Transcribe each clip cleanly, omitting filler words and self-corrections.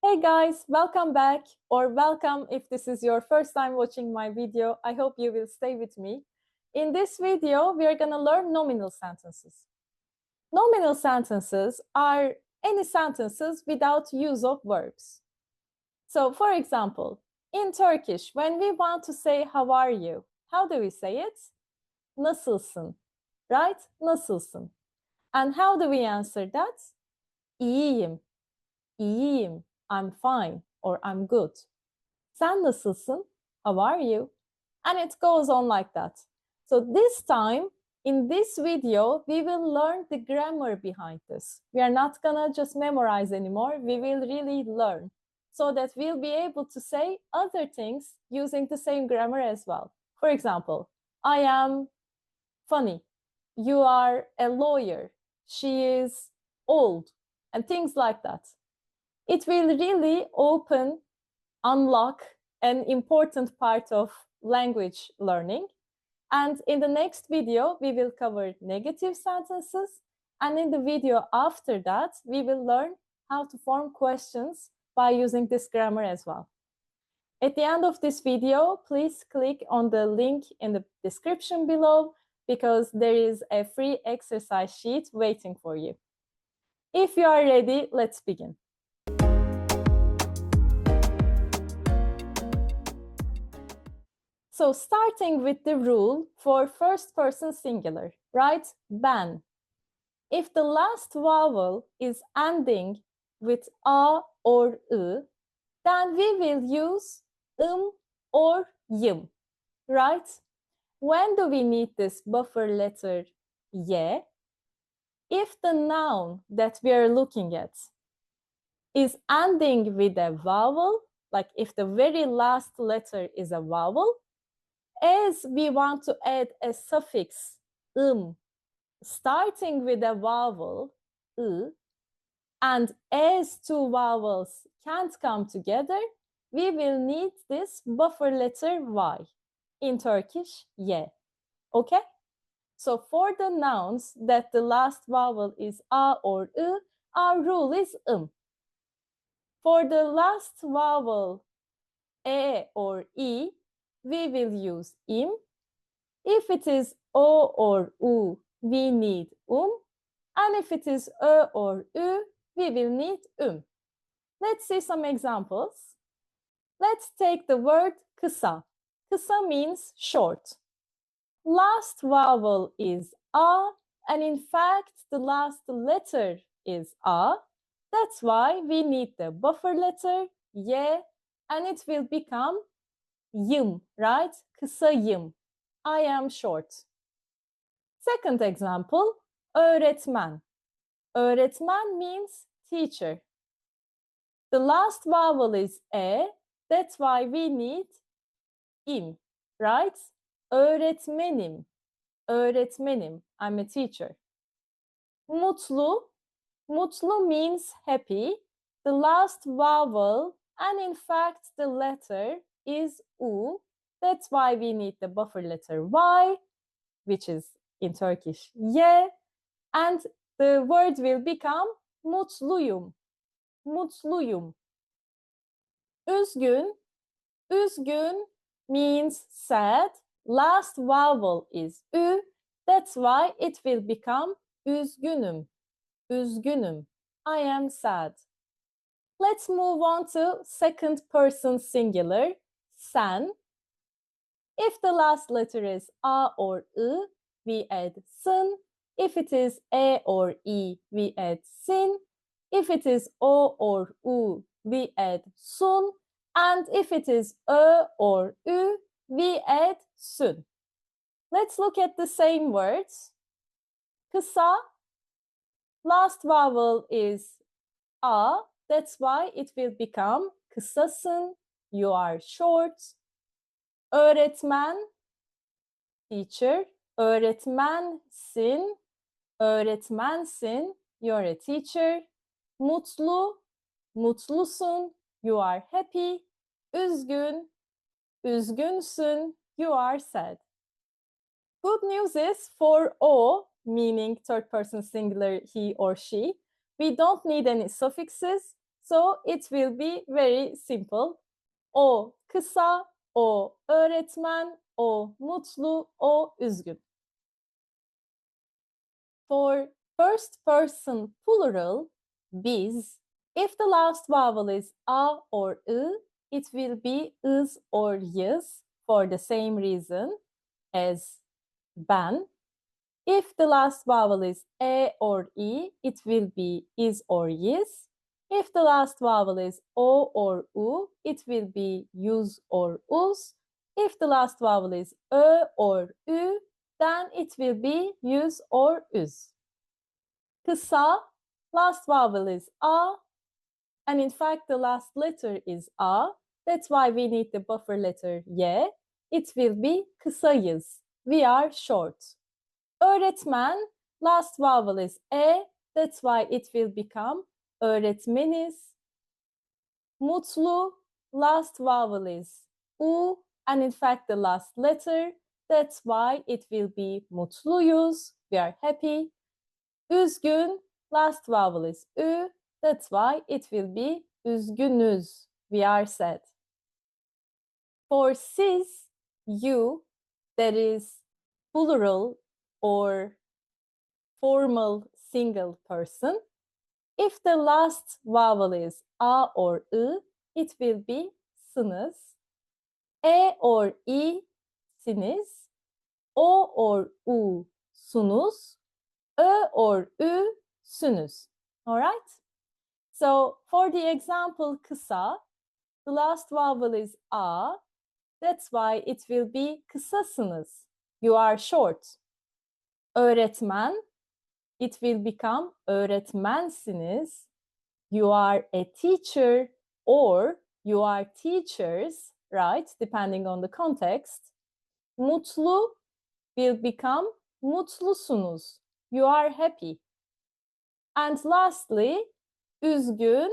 Hey guys, welcome back, or welcome if this is your first time watching my video. I hope you will stay with me. In this video, we are going to learn nominal sentences. Nominal sentences are any sentences without use of verbs. So, for example, in Turkish, when we want to say how are you, how do we say it? Nasılsın, right? Nasılsın. And how do we answer that? İyiyim, iyiyim, I'm fine, or I'm good. Sen nasılsın? How are you? And it goes on like that. So this time, in this video, we will learn the grammar behind this. We are not gonna just memorize anymore. We will really learn so that we'll be able to say other things using the same grammar as well. For example, I am funny. You are a lawyer. She is old, and things like that. It will really unlock an important part of language learning. And in the next video, we will cover negative sentences. And in the video after that, we will learn how to form questions by using this grammar as well. At the end of this video, please click on the link in the description below because there is a free exercise sheet waiting for you. If you are ready, let's begin. So starting with the rule for first person singular, right? Ben. If the last vowel is ending with a or ı, then we will use or yım, right? When do we need this buffer letter ye? If the noun that we are looking at is ending with a vowel, like if the very last letter is a vowel, as we want to add a suffix starting with a vowel and as two vowels can't come together, we will need this buffer letter y, in Turkish ye. Okay? So for the nouns that the last vowel is a or ı, our rule is For the last vowel e or i, we will use im. If it is o or u, we need and if it is ö or ü, we will need Let's see some examples. Let's take the word kısa. Kısa means short. Last vowel is a, and in fact, the last letter is a. That's why we need the buffer letter ye, and it will become yım, right? Kısayım. I am short. Second example, öğretmen. Öğretmen means teacher. The last vowel is e, that's why we need im, right? Öğretmenim. Öğretmenim. I'm a teacher. Mutlu. Mutlu means happy. The last vowel, and in fact the letter, is u. That's why we need the buffer letter y, which is in Turkish ye, and the word will become mutluyum. Mutluyum. Üzgün. Üzgün means sad. Last vowel is ü. That's why it will become üzgünüm. Üzgünüm. I am sad. Let's move on to second person singular, sen. If the last letter is a or ı, we add sın. If it is e or i, we add sin. If it is o or u, we add sun. And if it is ö or ü, we add sün. Let's look at the same words. Kısa, last vowel is a. That's why it will become kısasın, you are short. Öğretmen, teacher. Öğretmensin, öğretmensin, you're a teacher. Mutlu, mutlusun, you are happy. Üzgün, üzgünsün, you are sad. Good news is for o, meaning third person singular he or she, we don't need any suffixes. So it will be very simple. O kısa, o öğretmen, o mutlu, o üzgün. For first person plural, biz, if the last vowel is a or ı, it will be is or yız for the same reason as ben. If the last vowel is e or i, it will be is or yiz. If the last vowel is o or u, it will be yuz or uz. If the last vowel is ö or ü, then it will be yüz or üz. Kısa, last vowel is a, and in fact the last letter is a. That's why we need the buffer letter y. It will be kısayız. We are short. Öğretmen, last vowel is e. That's why it will become öğretmeniz. Mutlu, last vowel is u, and in fact the last letter. That's why it will be mutluyuz. We are happy. Üzgün, last vowel is ü. That's why it will be üzgünüz. We are sad. For siz, you, that is plural or formal single person. If the last vowel is a or ı, it will be sınız. E or i, siniz. O or u, sunuz. Ö or ü, sünüz. All right? So for the example kısa, the last vowel is a. That's why it will be kısasınız. You are short. Öğretmen, it will become öğretmensiniz. You are a teacher or you are teachers, right? Depending on the context. Mutlu will become mutlusunuz. You are happy. And lastly, üzgün,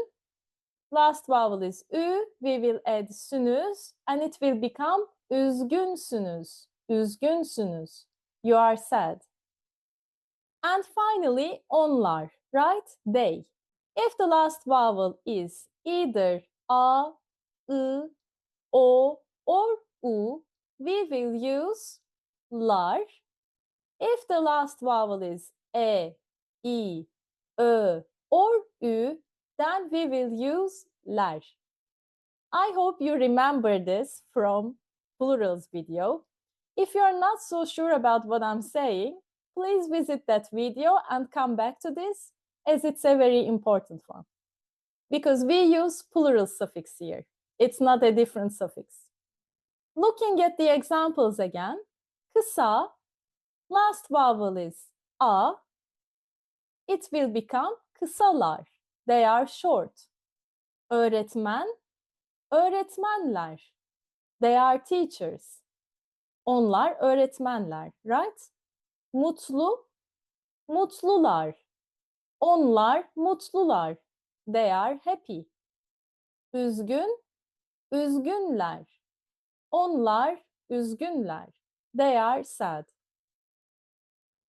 last vowel is ü, we will add sünüz, and it will become üzgünsünüz, üzgünsünüz. You are sad. And finally, onlar, right? They. If the last vowel is either a, ı, o, or u, we will use lar. If the last vowel is e, i, ö, or ü, then we will use ler. I hope you remember this from plurals video. If you are not so sure about what I'm saying, please visit that video and come back to this, as it's a very important one. Because we use plural suffix here. It's not a different suffix. Looking at the examples again, kısa, last vowel is a, it will become kısalar. They are short. Öğretmen, öğretmenler. They are teachers. Onlar öğretmenler, right? Mutlu, mutlular. Onlar mutlular. They are happy. Üzgün, üzgünler. Onlar üzgünler. They are sad.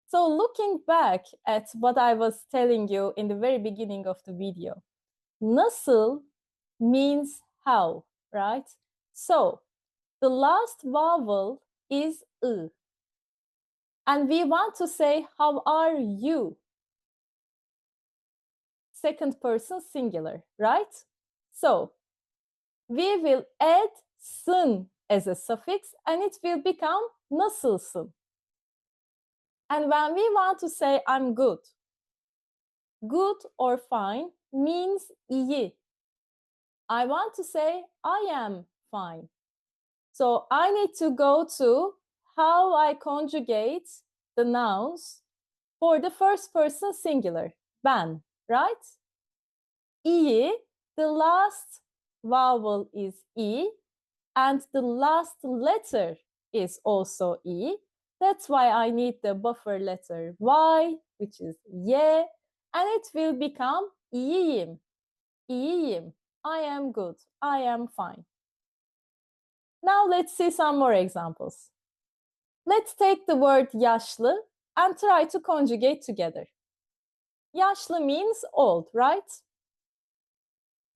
So looking back at what I was telling you in the very beginning of the video, nasıl means how, right? So the last vowel is ı. And we want to say, how are you? Second person singular, right? So we will add sın as a suffix and it will become nasılsın. And when we want to say I'm good, good or fine means iyi. I want to say I am fine. So I need to go to how I conjugate the nouns for the first person singular, ben, right? İyi, the last vowel is i, and the last letter is also i. That's why I need the buffer letter y, which is y, and it will become iyiyim, iyiyim. I am good, I am fine. Now let's see some more examples. Let's take the word yaşlı and try to conjugate together. Yaşlı means old, right?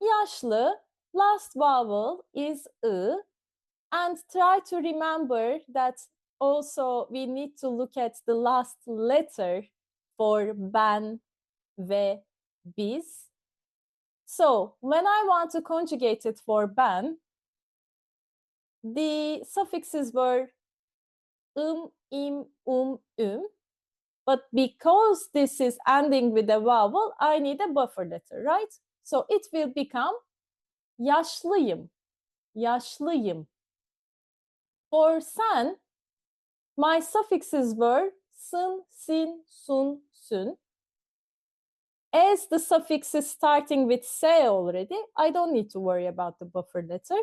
Yaşlı, last vowel is I. And try to remember that also we need to look at the last letter for ben ve biz. So when I want to conjugate it for ben, the suffixes were im, üm. But because this is ending with a vowel, I need a buffer letter, right? So it will become yaşlıyım, yaşlıyım. For sen, my suffixes were sın, sin, sun, sün. As the suffix is starting with se already, I don't need to worry about the buffer letter.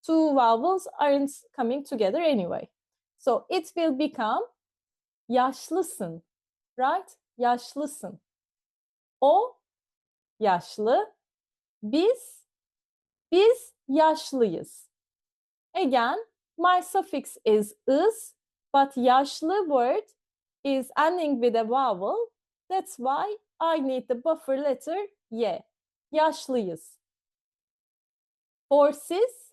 Two vowels aren't coming together anyway. So it will become yaşlısın, right? Yaşlısın. O yaşlı, biz yaşlıyız. Again, my suffix is but yaşlı word is ending with a vowel. That's why I need the buffer letter y. Yaşlıyız. For siz,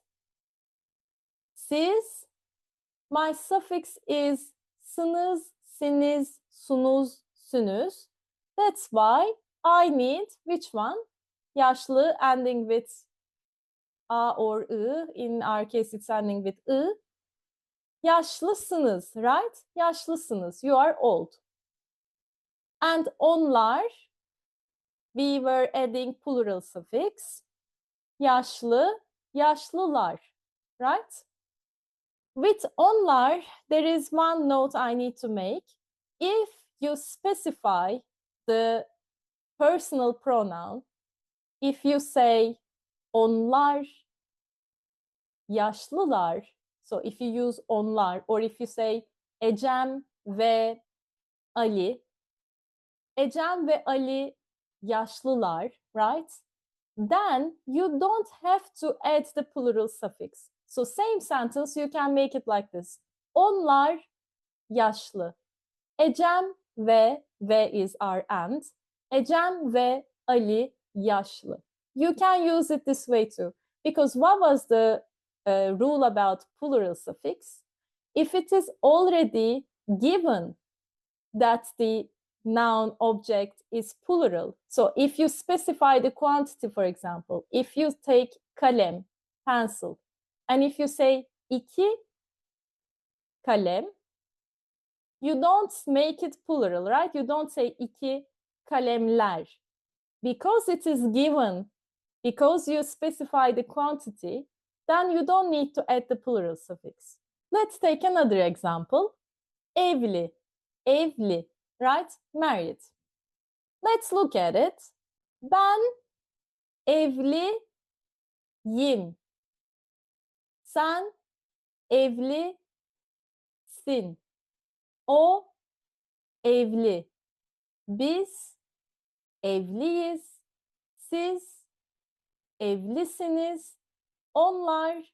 my suffix is sınız, siniz, sunuz, sünüz. That's why I need which one? Yaşlı ending with a or I. In our case, it's ending with I. Yaşlısınız, right? Yaşlısınız. You are old. And onlar, we were adding plural suffix. Yaşlı, yaşlılar, right? With onlar, there is one note I need to make. If you specify the personal pronoun, if you say onlar, yaşlılar, so if you use onlar, or if you say Ecem ve Ali, Ecem ve Ali yaşlılar, right? Then you don't have to add the plural suffix. So same sentence, you can make it like this. Onlar yaşlı. Ecem ve is our and. Ecem ve Ali yaşlı. You can use it this way too. Because what was the rule about plural suffix? If it is already given that the noun object is plural. So if you specify the quantity, for example, if you take kalem, pencil, and if you say iki kalem, you don't make it plural, right? You don't say iki kalemler. Because it is given, because you specify the quantity, then you don't need to add the plural suffix. Let's take another example. Evli, evli, right? Married. Let's look at it. Ben evliyim. Sen evlisin. O evli. Biz evliyiz. Siz evlisiniz. Onlar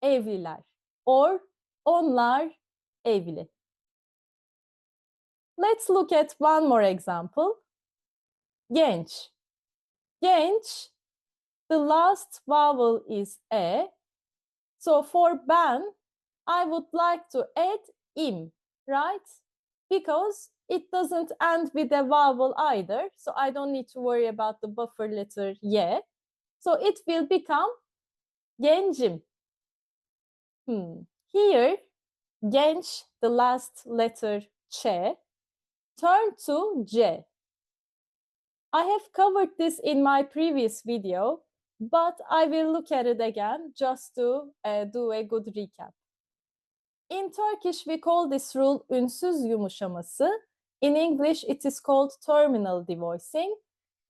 evliler. Or onlar evli. Let's look at one more example. Genç. Genç, the last vowel is e. So for ben, I would like to add im, right? Because it doesn't end with a vowel either. So I don't need to worry about the buffer letter y. So it will become gencim. Here, genç, the last letter ç, turn to c. I have covered this in my previous video, but I will look at it again just to do a good recap. In Turkish, we call this rule ünsüz yumuşaması. In English, it is called terminal devoicing.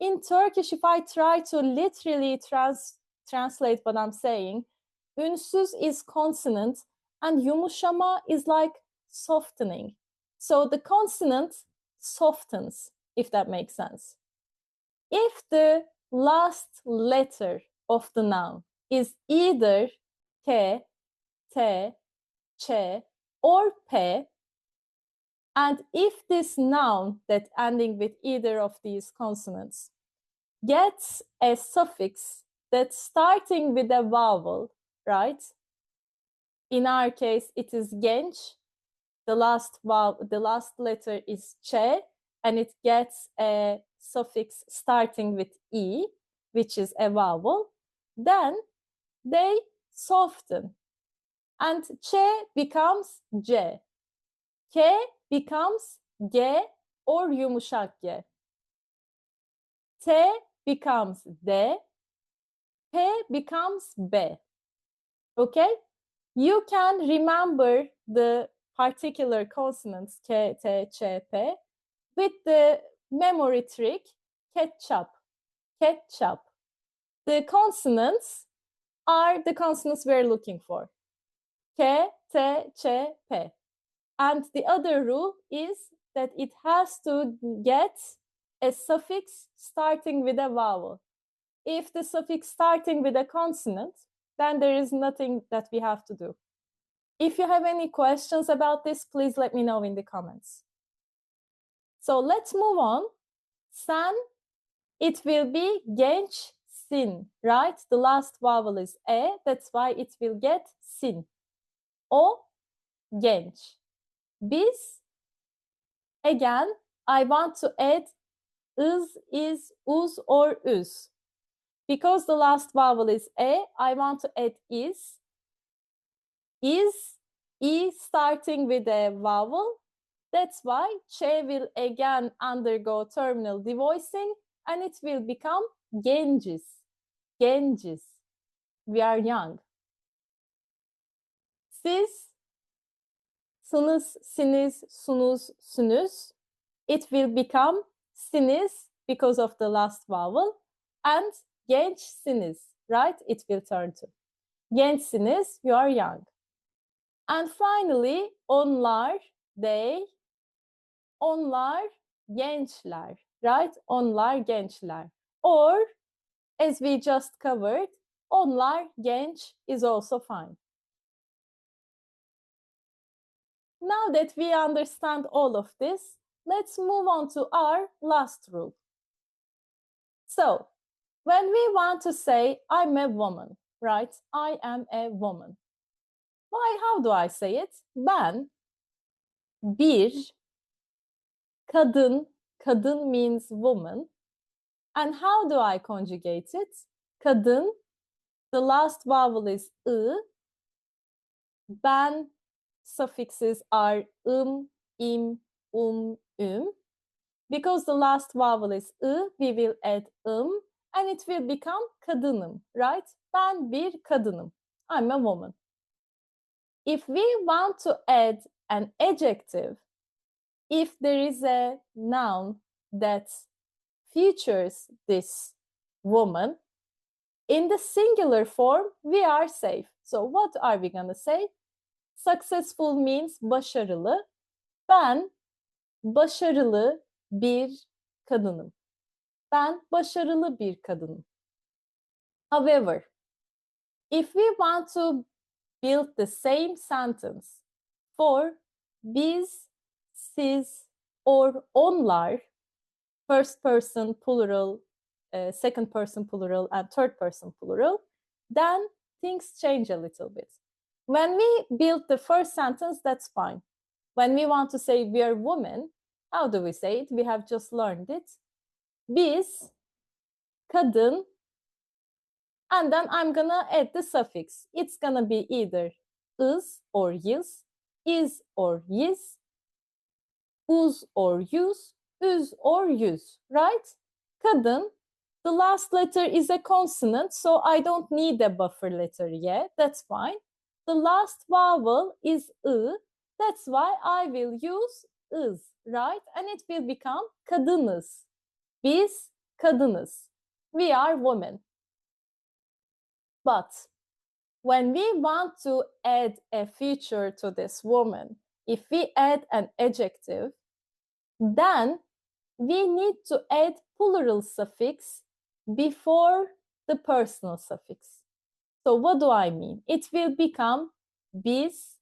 In Turkish, if I try to literally translate what I'm saying, ünsüz is consonant and yumuşama is like softening. So the consonant softens, if that makes sense. If the last letter of the noun is either k, t, ç, or p, and if this noun that ending with either of these consonants gets a suffix that starting with a vowel, right? In our case, it is genç. The last letter is ç, and it gets a suffix starting with e, which is a vowel. Then they soften, and ç becomes c. K becomes g or yumuşak g. T becomes d. P becomes b. Okay? You can remember the particular consonants K, T, Ç, P with the memory trick ketchup. Ketchup. The consonants are the consonants we're looking for. K, T, Ç, P. And the other rule is that it has to get a suffix starting with a vowel. If the suffix starting with a consonant, then there is nothing that we have to do. If you have any questions about this, please let me know in the comments. So let's move on. Sen, it will be gençsin, right? The last vowel is e, that's why it will get sin. O, genç. Biz, again, I want to add is, uz, or üz. Because the last vowel is e, I want to add is. Is, e starting with a vowel. That's why ç will again undergo terminal devoicing and it will become genciz. Genciz. We are young. Siz, sınız, siniz, sunuz, sünüz. It will become siniz because of the last vowel. And gençsiniz, right? It will turn to. Gençsiniz, you are young. And finally, onlar, they, onlar gençler, right? Onlar gençler. Or, as we just covered, onlar genç is also fine. Now that we understand all of this, let's move on to our last rule. So, when we want to say, I'm a woman, right? I am a woman. Why, how do I say it? Ben, bir, kadın, kadın means woman. And how do I conjugate it? Kadın, the last vowel is I. Ben suffixes are im, üm. Because the last vowel is I, we will add and it will become kadınım, right? Ben bir kadınım. I'm a woman. If we want to add an adjective, if there is a noun that features this woman, in the singular form, we are safe. So what are we gonna say? Successful means başarılı. Ben başarılı bir kadınım. Ben başarılı bir kadınım. However, if we want to build the same sentence for biz, siz, or onlar, first person plural, second person plural, and third person plural, then things change a little bit. When we build the first sentence, that's fine. When we want to say we are women, how do we say it? We have just learned it. Biz, kadın, and then I'm gonna add the suffix. It's gonna be either is or is or yiz, uz or yüz, üz or yüz, right? Kadın, the last letter is a consonant, so I don't need a buffer letter yet. That's fine. The last vowel is I. That's why I will use is, right? And it will become kadınız. Biz kadınız. We are women. But when we want to add a feature to this woman, if we add an adjective, then we need to add plural suffix before the personal suffix. So what do I mean? It will become biz,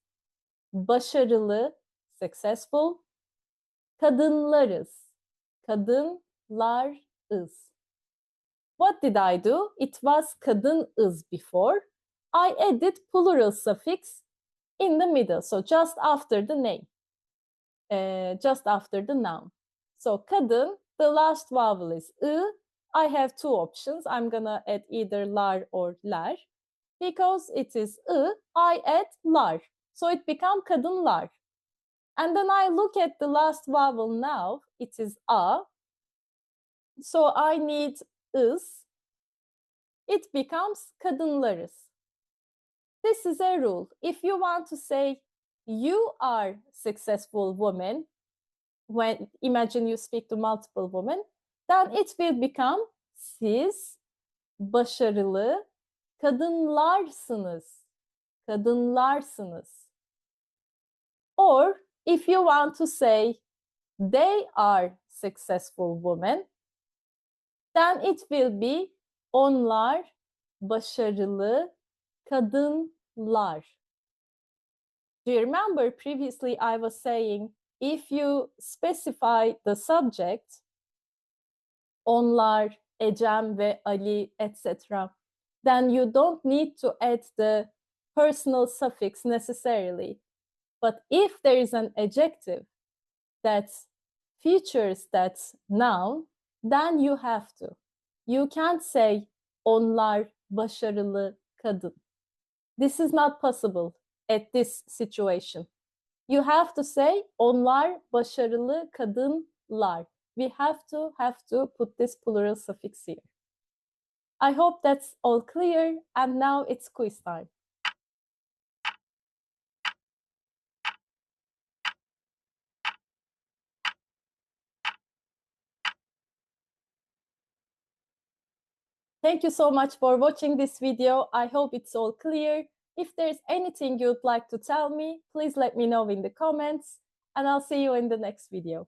başarılı, successful, kadınlarız, kadınlarız. What did I do? It was kadın ız before. I added plural suffix in the middle, so just after the name, just after the noun. So kadın, the last vowel is I. I have two options. I'm gonna add either lar or ler. Because it is I add lar. So it becomes kadınlar. And then I look at the last vowel now. It is a. So I need is. It becomes kadınlarız. This is a rule. If you want to say you are successful woman, when imagine you speak to multiple women, then it will become siz başarılı kadınlarsınız. Kadınlarsınız. Or if you want to say they are successful women, then it will be onlar başarılı kadınlar. Do you remember previously I was saying if you specify the subject, onlar, Ecem ve Ali, etc., then you don't need to add the personal suffix necessarily. But if there is an adjective that features that noun, then you have to. You can't say onlar başarılı kadın. This is not possible at this situation. You have to say onlar başarılı kadınlar. We have to put this plural suffix here. I hope that's all clear, and now it's quiz time. Thank you so much for watching this video. I hope it's all clear. If there's anything you'd like to tell me, please let me know in the comments, and I'll see you in the next video.